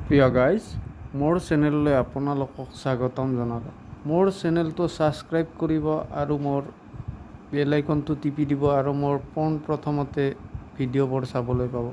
প্ৰিয় গাইজ, মোৰ চেনেললৈ আপোনালোকক স্বাগতম জনালোঁ। মোৰ চেনেলটো ছাবস্ক্ৰাইব কৰিব আৰু মোৰ বেল আইকনটো টিপি দিব আৰু মোৰ পোনপ্ৰথমতে ভিডিঅ'বোৰ চাবলৈ পাব।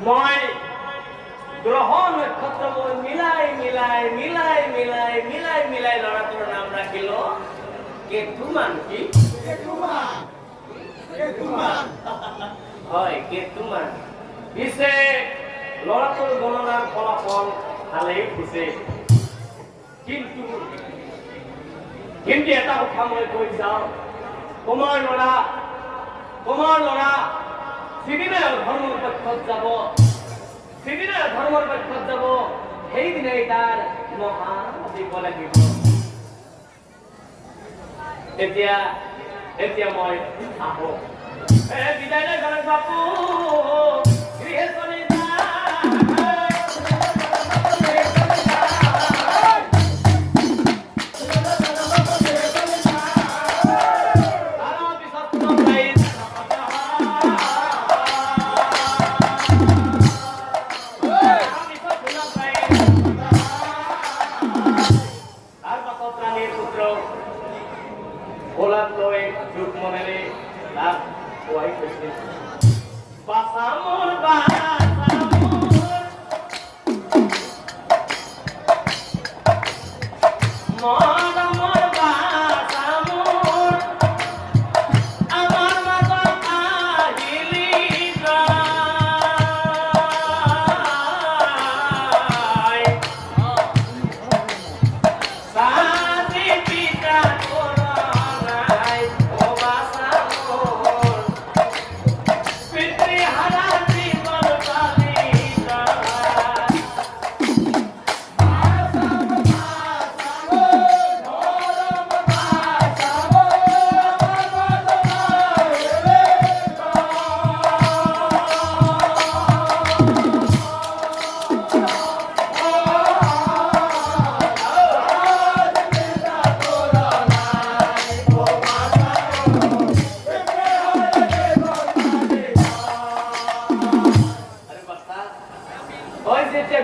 মই গ্ৰহ নক্ষত্ৰ মই মিলাই মিলাই মিলাই মিলাই মিলাই মিলাই ল'ৰাটোৰ নাম ৰাখিলো কেতুমান। কি হয়, কেতুমান। পিছে ল'ৰাটোৰ গণনাৰ ফলাফল ভালেই হৈছে, কিন্তু এটা কথা মই কৈ যাওঁ, তোমাৰ ল'ৰা যিদিনা ধৰ্মৰ পক্ষত যাব সেইদিনাই তাৰ মহা দিব লাগিব। এতিয়া মই আহো। বিদায় নাই গণেশ বাপু, গৃহে চলি যা।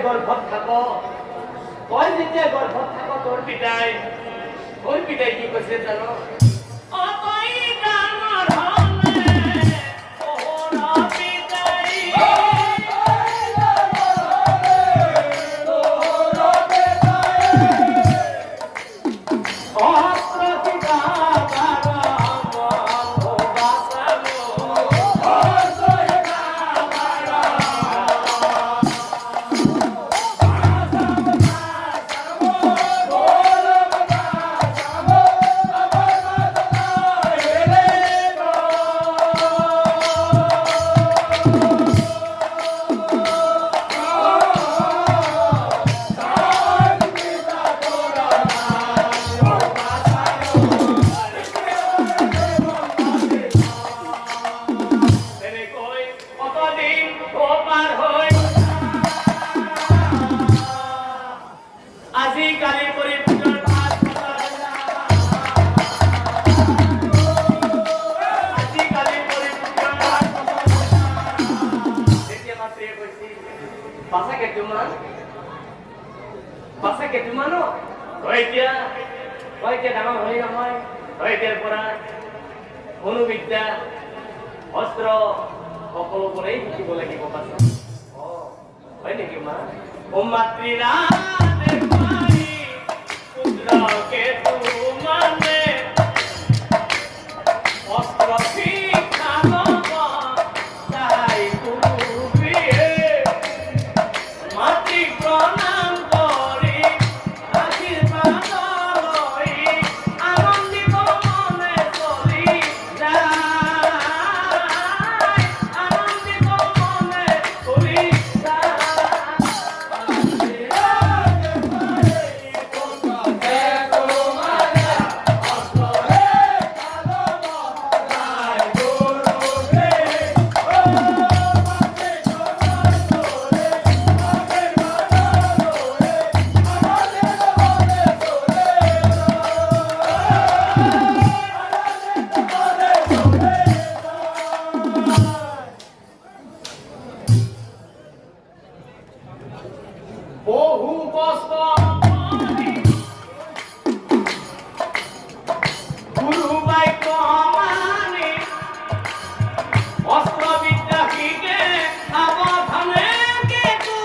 গর্ভত থাকো তোর পিতাই কি কৈছে জানো? হয় নহয় এতিয়াৰ পৰা অনুবিদ্যা অস্ত্ৰ সকলোবোৰেই শিকিব লাগিব পাছত হয় নেকি মা ও মাতৃৰা পুত্ৰকে মানে অস্ত্ৰ শিক্ষা ল'ব তাই গুৰুৱে মাতৃ প্ৰণাম কৰি আশীৰ্বাদ লৈ আনন্দিত মনে চলি যায় আনন্দিত মনে চলি বহু কষ্ট কৰি গুৰু বাক্য মানি অস্ত্ৰবিদ্যা শিকে সাৱধানে কেতু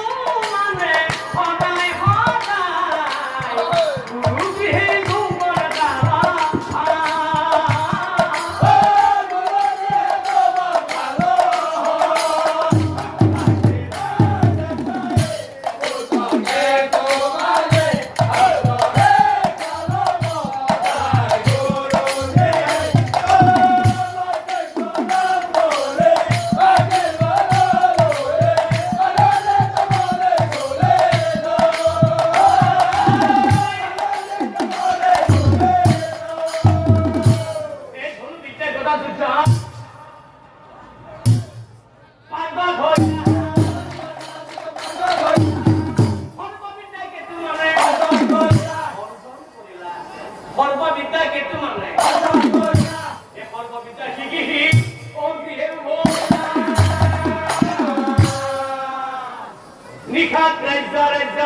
মানে সদায় সদায় গুৰু গৃহে গুণৰ দ্বাৰা এই ধনুবিদ্যা গদা যুদ্ধ পাঁচবার হয় সর্ববিদ্যা কেতু মানে সর্ববিদ্যা কেতু মানে এই সর্ববিদ্যা শিকি অগ্নিহে নিশাত ৰাজ্য ৰাজ্য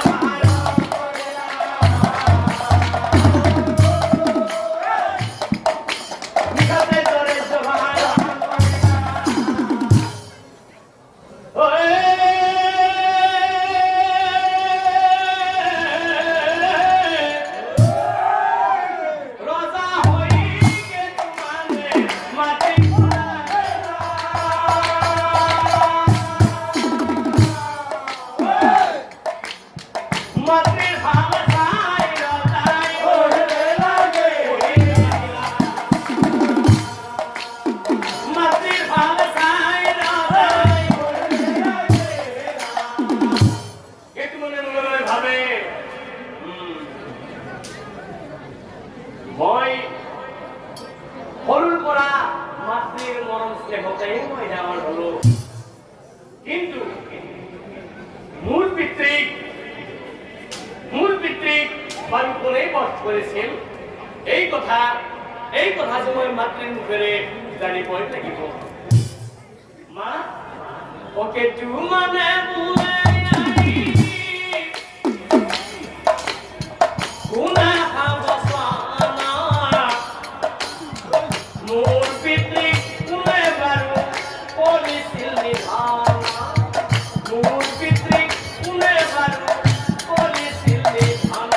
মাতৃৰ ভাল চাই ৰজাই মাতৃৰ ভাল চাই ৰজাই কেতু মনে মনে ভাবে মই সৰুৰ পৰা মাতৃৰ মৰম স্নেহতেই মই ডাঙৰ হলো কিন্তু মোৰ পিতৃক বায়ু কোনেই বধ করেছিল এই কথা যে মই মাতৃৰ মুখেৰে জানিবই লাগিব মা ওকে তু মানে বুলে আই কোনা হাবসানা মোৰ পিতৃ কোনে বাৰু কৰিছিল নিধান মোৰ পিতৃ কোনে বাৰু কৰিছিল নিধান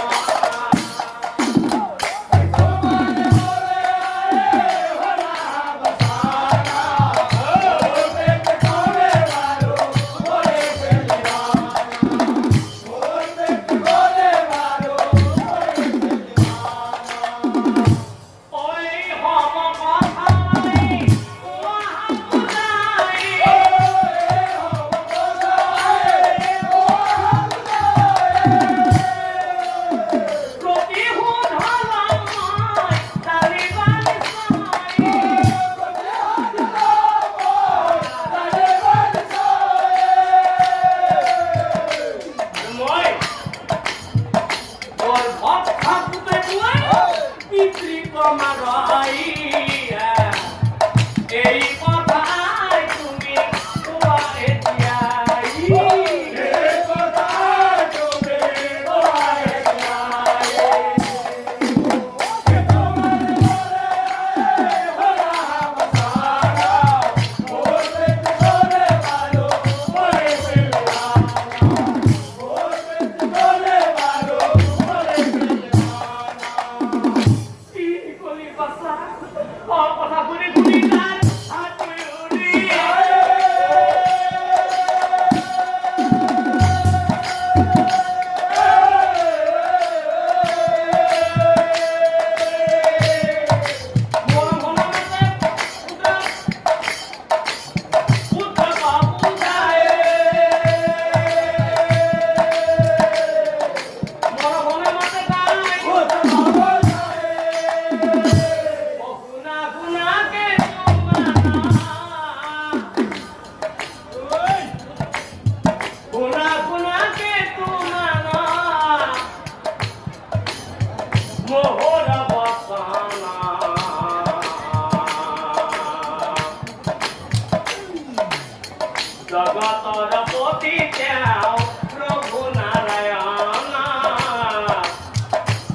জগতর পতি তেওঁ প্রভু নারায়ণ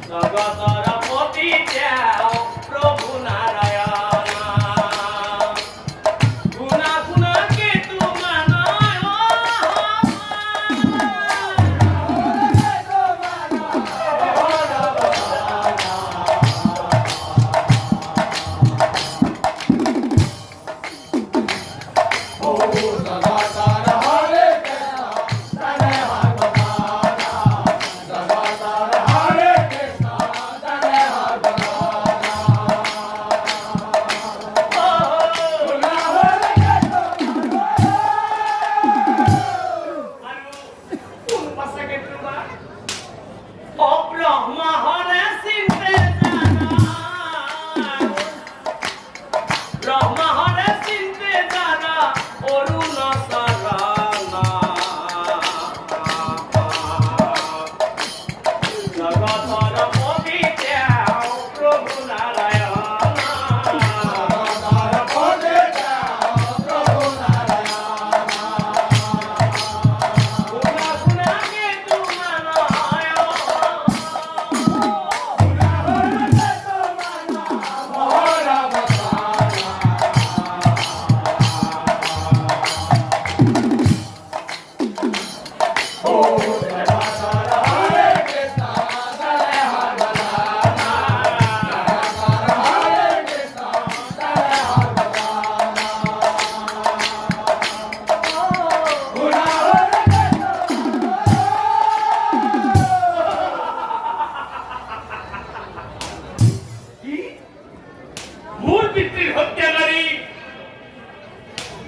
জগতর পতি তেওঁ প্রভু নারায়ণ গুণা গুণা কে তুমানায় ব্রহ্মা হরে চিন্তে ব্রহ্মা হরে চিন্তে যারা অরুণ সারানা জগতর পতি তেওঁ প্রভু নারায়ণ গুণা গুণা কে তুমানায়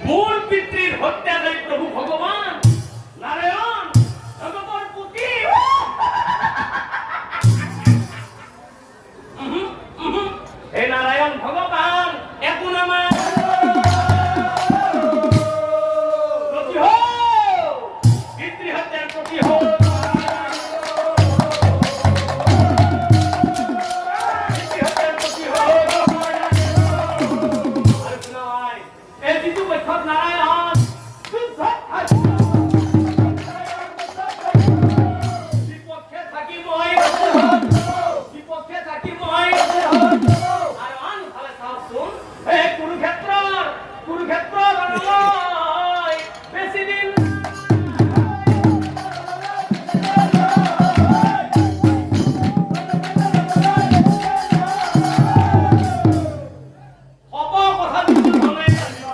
মূল পিতৃর হত্যাকারী প্রভু ভগবান নারায়ণ জগতের পতি হে নারায়ণ ভগবান এখন আমার প্রতি হো পিতৃ হত্যার প্রতি হো পিতৃ হত্যার প্রতি হো আর নয় এই যিটো পক্ষত নারায়ণ শুদ্ধ বিপক্ষে থাকি মই বিপক্ষে থাকি মই আর আনফালে চাওকচোন এই কুৰুক্ষেত্ৰ ৰণলৈ বেছি দিন অপ কথা দুৰ্যোধনে জানিব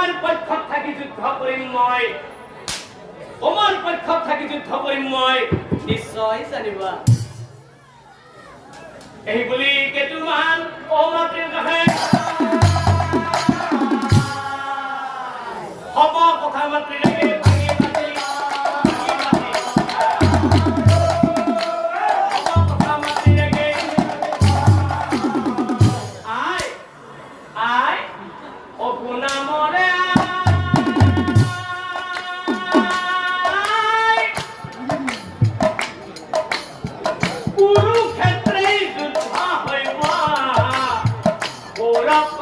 তোমাৰ পক্ষত থাকি যুদ্ধ কৰিম মই তোমাৰ পক্ষত থাকি যুদ্ধ কৰিম মই নিশ্চয় জানিবা এই বুলি কেতুমান ও মাতৃৰ কাষে হব কথা মাতৃ লাগে ভাঙি পাতি হব কথা মাতৃ লাগে আই অগুনা মৰে কুৰুক্ষেত্ৰেই যুদ্ধ হৈব কৌৰৱ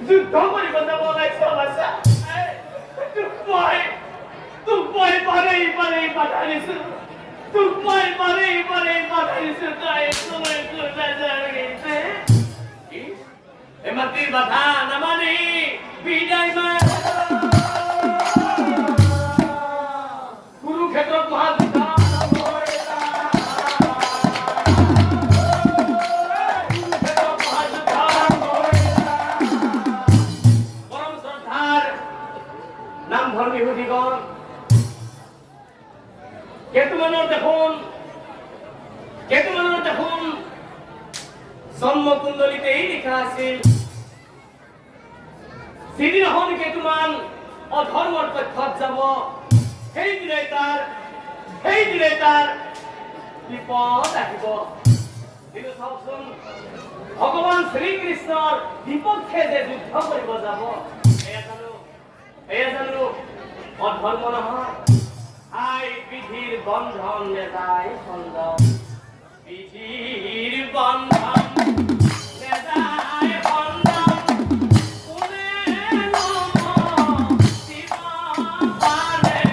যুদ্ধ কৰিব যাব ওলাইছ বাচ্চা তোক মই বাৰে বাধা দিছো তোক মই বাৰে বাধা দিছো তাই এই মাতৃৰ বাধা নামানি বিদায় মাৰ কুৰুক্ষেত্ৰত মহাযুদ্ধ বিহুদিগণ কেতুমানৰ দেখোন জন্মকুণ্ডলীতেই লিখা আছিল যিদিনাখন কেতুমান অধৰ্মৰ পক্ষত যাব সেইদিনাই তাৰ বিপদ আহিব কিন্তু চাওকচোন ভগৱান শ্ৰীকৃষ্ণৰ বিপক্ষে যে যুদ্ধ কৰিব যাব এয়া জানো অধৰ্ম নহয় আই বিধিৰ বন্ধন নেযায় খণ্ডন বিধিৰ বন্ধন নেযায় খণ্ডন কোনে নম শিৱ পাৰে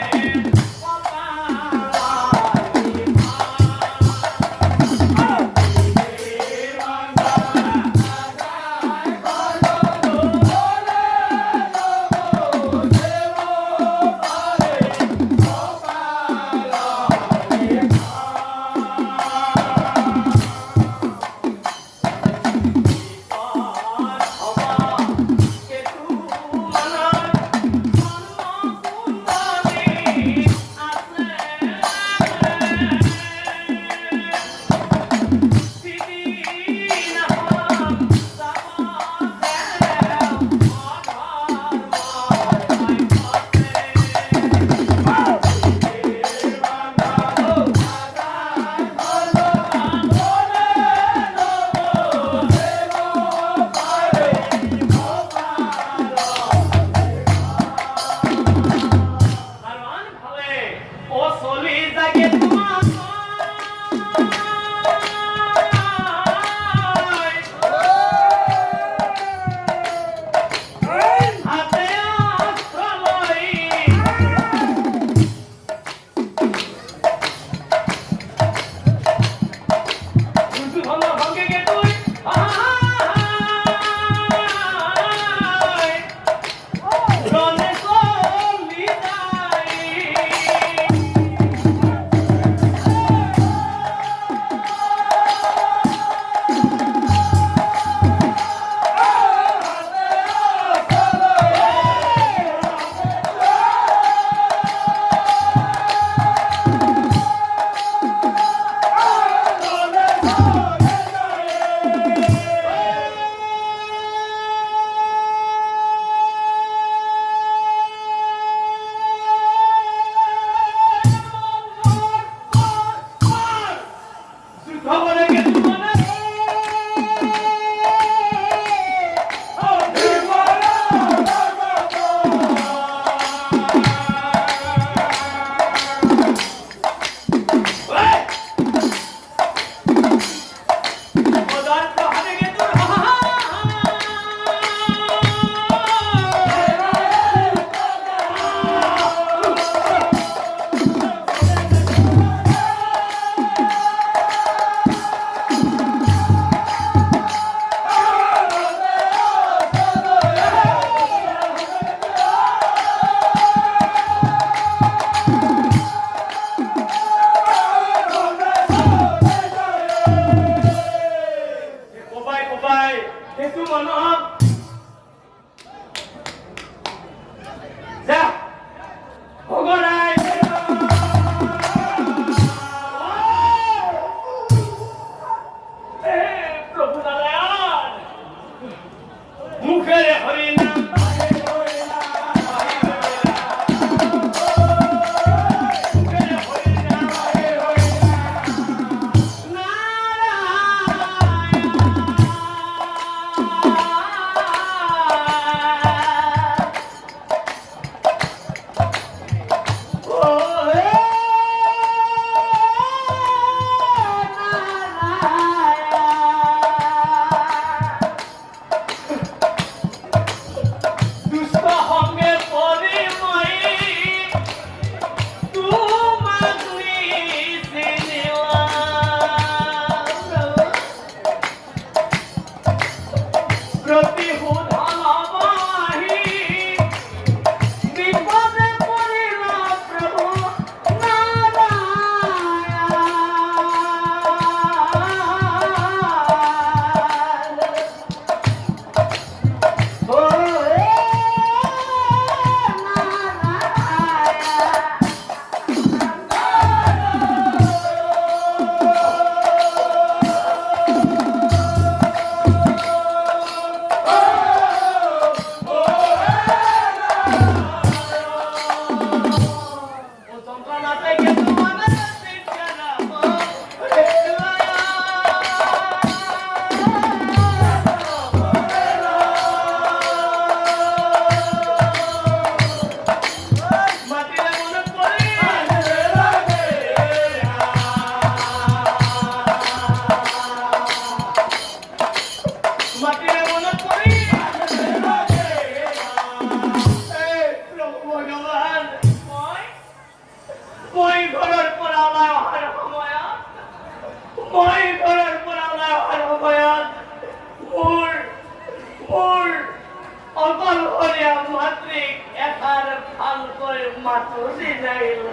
মাথো দিনাইল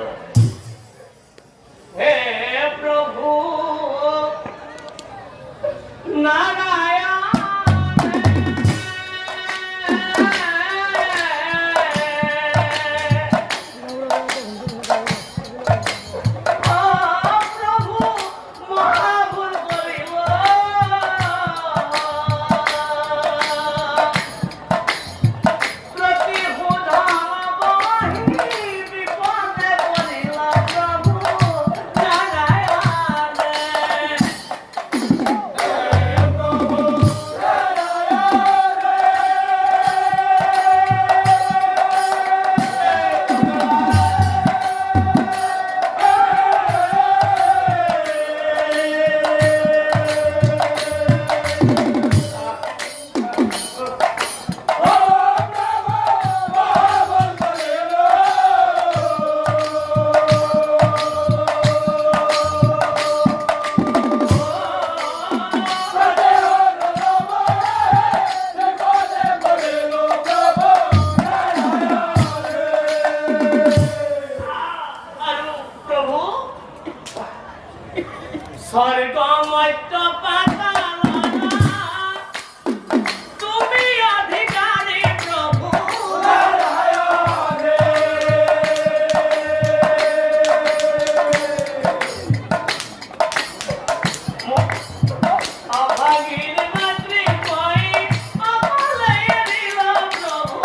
হে প্রভু নারায়ণ স্বর্গমত্য পাতাল তুমি অধিকারী প্রভু অভাগীর মাতৃ কই অবলয় দিল প্রভু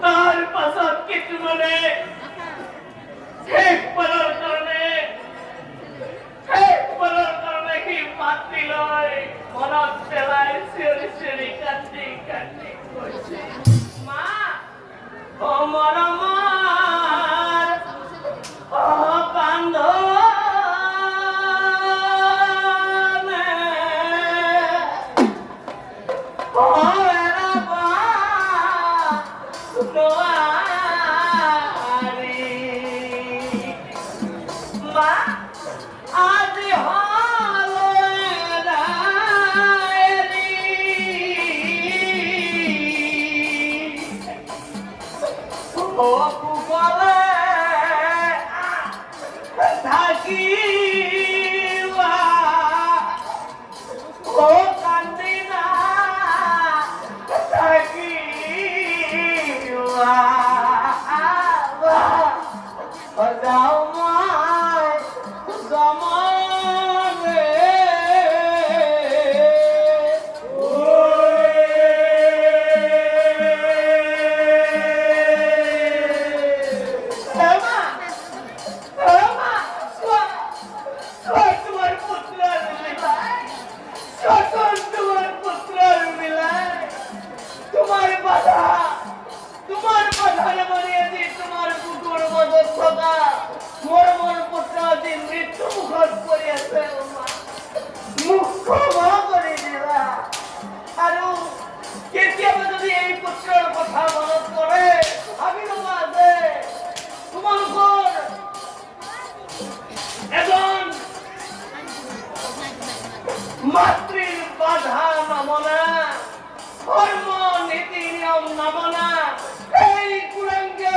তার পাশাত কিছু মানে ঠেক পড়ার কারণে কি মাতৃ লয় মনত পেলায় সিঁড়ি সিঁড়ি কান্দি কান্দি করছে মা ও মরমার ও কান্দ মাতৃর বাধা মামনা ধর্ম নীতি নিয়ম মামনা এই কুরঙ্গে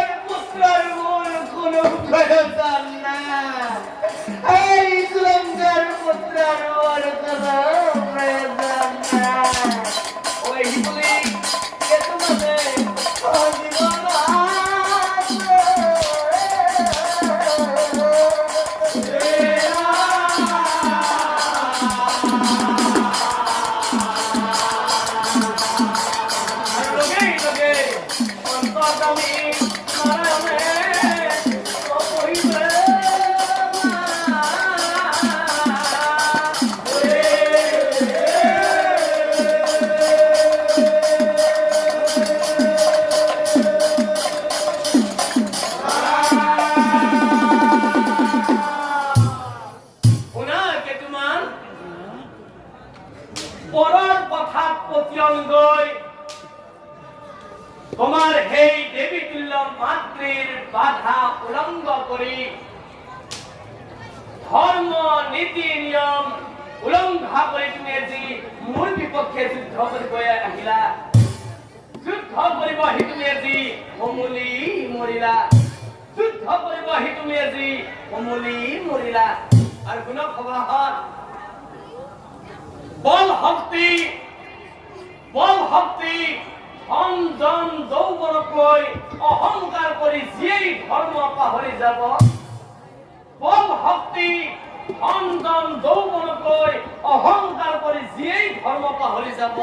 বাধা উলংঘ কৰি ধৰ্ম নীতি নিয়ম উলংঘা কৰি তুমি আজি মোৰ বিপক্ষে যুদ্ধ কৰিব আহিলা যুদ্ধ কৰিব আহি তুমি আজি সমূলি মৰিলা যুদ্ধ কৰিব আহি তুমি আজি সমূলি মৰিলা আৰু গুণ সভাত বল শক্তি ধন জন যৌৱনক লৈ অহংকাৰ কৰি যিয়েই ধৰ্ম পাহৰি যাব বল শক্তি ধন জন যৌৱনক লৈ অহংকাৰ কৰি যিয়েই ধৰ্ম পাহৰি যাব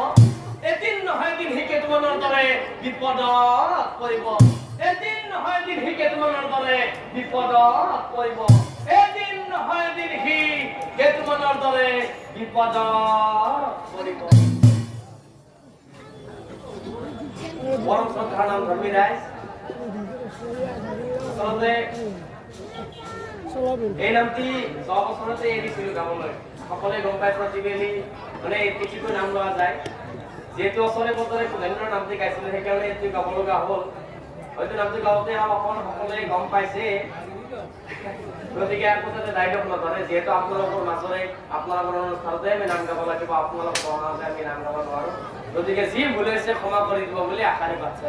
এদিন নহয় এদিন সি কেইটামানৰ দৰে বিপদত পৰিব এদিন নহয় এদিন সি কেইটামানৰ দৰে বিপদত পৰিব এদিন নহয় এদিন সি কেইটামানৰ দৰে বিপদত পৰিব পৰম শ্ৰদ্ধাৰ নাম ধৰ্মী ৰাইজ আচলতে এই নামটি 6 বছৰতে এৰিছিলো গাঁৱলৈ সকলোৱে গম পাই প্ৰতিবেলি মানে এতিকৈ নাম লোৱা যায় যেহেতু ওচৰে বছৰে সুধেন্দ্ৰৰ নামটি গাইছিলে সেইকাৰণে এটি গাব লগা হ'ল হয়তো নামটো গাওঁতে অকণ সকলোৱে গম পাইছে গতিকে একোটাতে ডাইলগ নধৰে যিহেতু আপোনালোকৰ মাজৰে আপোনালোকৰ অনুষ্ঠানতে আমি নাম গাব লাগিব আপোনালোকৰ কৰণতে আমি নাম গাব নোৱাৰোঁ গতিকে যি ভুল হৈছে ক্ষমা কৰি দিব বুলি আশাৰে বাচ্ছা